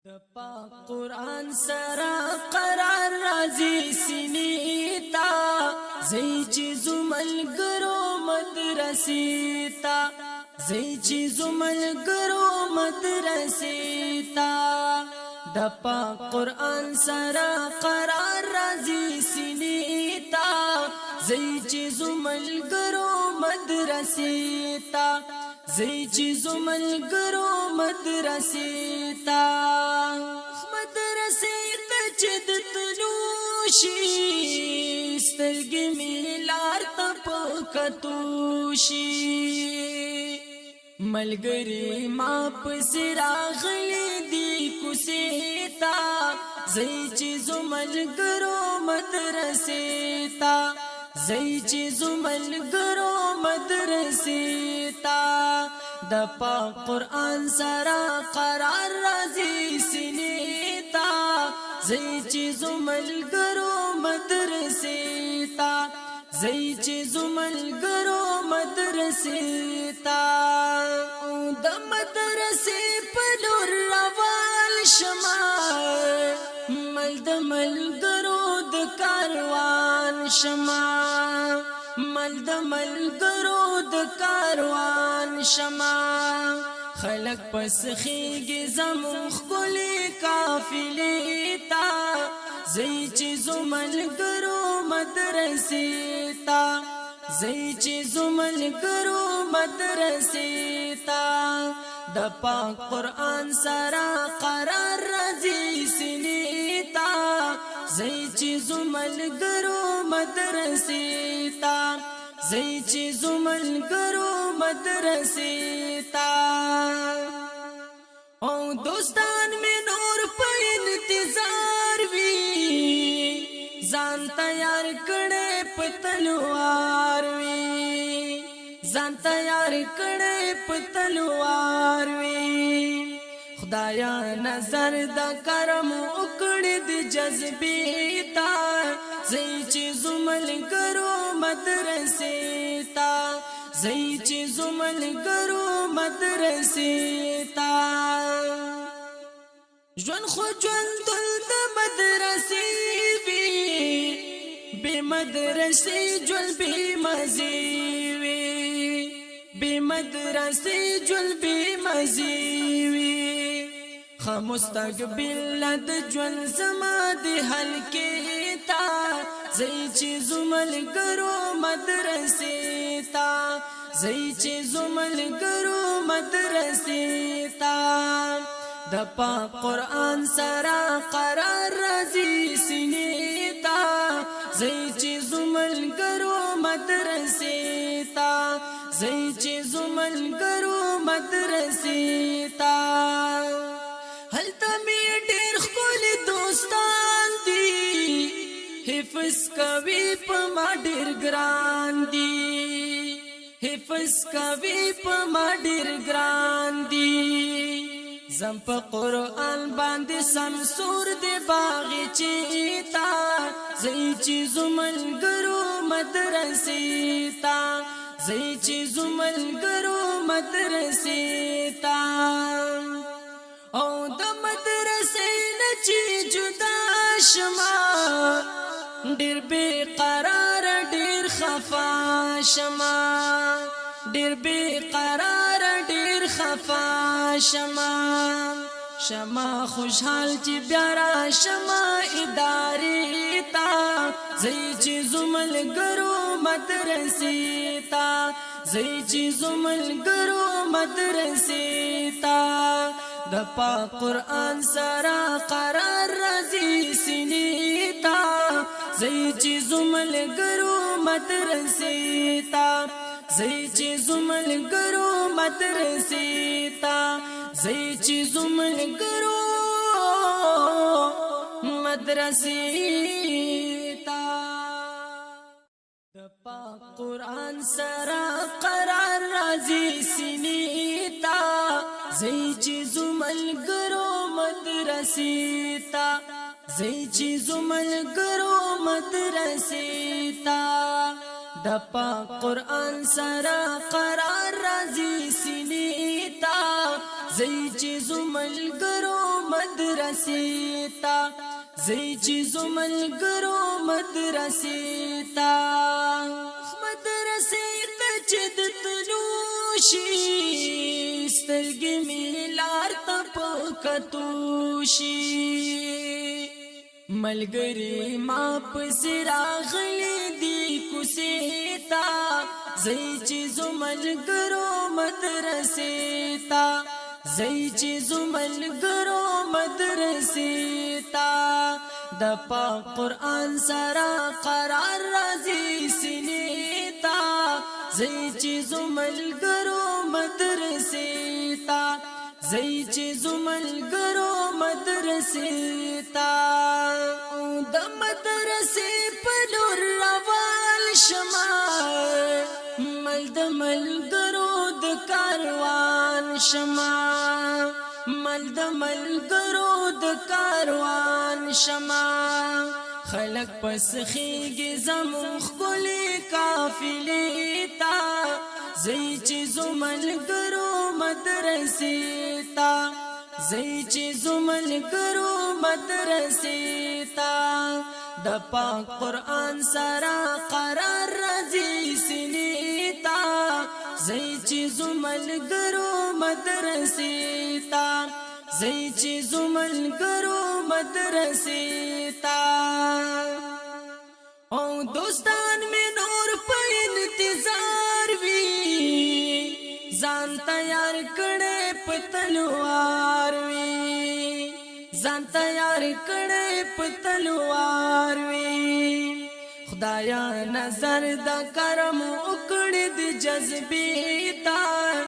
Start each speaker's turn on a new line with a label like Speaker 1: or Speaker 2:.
Speaker 1: د پاک قرآن سرا قرار رازی سینی تا زی چیزو ملگرو مدرسی تا زی چیزو ملگرو مدرسی تا د پاک قرآن سرا قرار رازی سینی تا زی چیزو ملگرو مدرسی تا زی چیزو ملگرو مدرسی تا مدرسی تا چد تلوشی سترگی میلار تا پکتوشی ملگری ما پسی راغلی دی کسی تا زی چیزو ملگرو مدرسی تا زی چیزو ملگرو مدرسی تا د پاک قرآن سرا قرار رازی سینی تا زی چیزو ملگرو مدرسی تا زی چیزو ملگرو مدرسی تا د مدرسی پلور روان شما مل د ملگرو د کاروان شما مل د ملگرو د کاروان شما خلق پس خیگی زمخ کلی کافلی تا زی چیزو ملگرو مدرسی تا زی چیزو ملگرو مدرسی تا د پاک قرآن سرا قرار رازی سینی تا زی چیزو ملگرو مدرسی تا زی چیزو ملگرو مدرسی تا او دوستان میں نور پا انتظار وی زان تیار کڑے پتلوار وی زان تیار کڑے پتلوار وی خدایا نظر دا کرم اکڑی دی جذبی تا زی چیزو ملگرو مدرسی تا زی چیزو ملگرو مدرسی تا جون خو جون دل دا مدرسی بی مدرسی جول بی مزیوی بی مدرسی جول بی مزیوی خمستقبل د جون زما دی حلقی تا زی چیزو ملگرو مدرسی تا زی چیزو ملگرو مدرسی تا د پاک قرآن سرا قرار رازی سینی تا زی چیزو ملگرو مدرسی تا زی چیزو ملگرو مدرسی تا هلتا می ډیر خپل دوستان دی حفظ کوي په ما ډیر ګران دی حفظ کوي په ما ډیر ګران دی زم په قرآن باندې سمسور دی باغ چیتا زی چیزو ملګرو مدرسې تا زی چیزو ملګرو مدرسې تا او د مدرسې نه چې جدا شما ډیر بے قرار ډیر خفا شما ډیر بے قرار ډیر خفا شما شما خوشحال چې بیا را شما ادارې تا زی چیزو ملګرو مدرسې تا زی چیزو ملګرو مدرسې تا د پاک قرآن سرا قرار رازی سینی تا زی چیزو ملگرو مدرسی تا زی چیزو ملگرو مدرسی تا زی چیزو ملگرو مدرسی تا د پاک قرآن سرا قرار رازی سینی تا زی چیزو ملگرو مدرسی تا زی چیزو ملگرو مدرسی تا د پاک قرآن سرا قرار رازی سینی تا زی چیزو ملگرو مدرسی مدرسې ته زئی چې زملګرو مدرسې ته مدرسې ته چې د تلو شي سترګې مې لار ته په کتو شي ملګری ما پسې راغلي دي کوڅې ته زئی چې زملګرو مدرسې ته زئی چې زملګرو مدرسې ته د پاک قرآن سره قرار راځي سینې ته زئی چې زملګرو مدرسې ته زئی چې زملګرو مدرسې ته د مدرسې په لور روان شمه مل د ملګرو د کاروان شمه مل د ملګرو د کاروان شمه خلق پس خیږي زمون ښکلې قافلې ته زئی چې زملګرو مدرسې ته زئی چې زملګرو مدرسې ته د پاک قرآن سره قرار راځي سینې ته زئی چې زملګرو مدرسې ته زئی چې زملګرو مدرسې ته او دوستان می نور په انتظار وی ځان تیار کړي په تلوار وی ځان تیار کړي په تلوار وی خدایا نظر د کرم وکړي د جذبې تا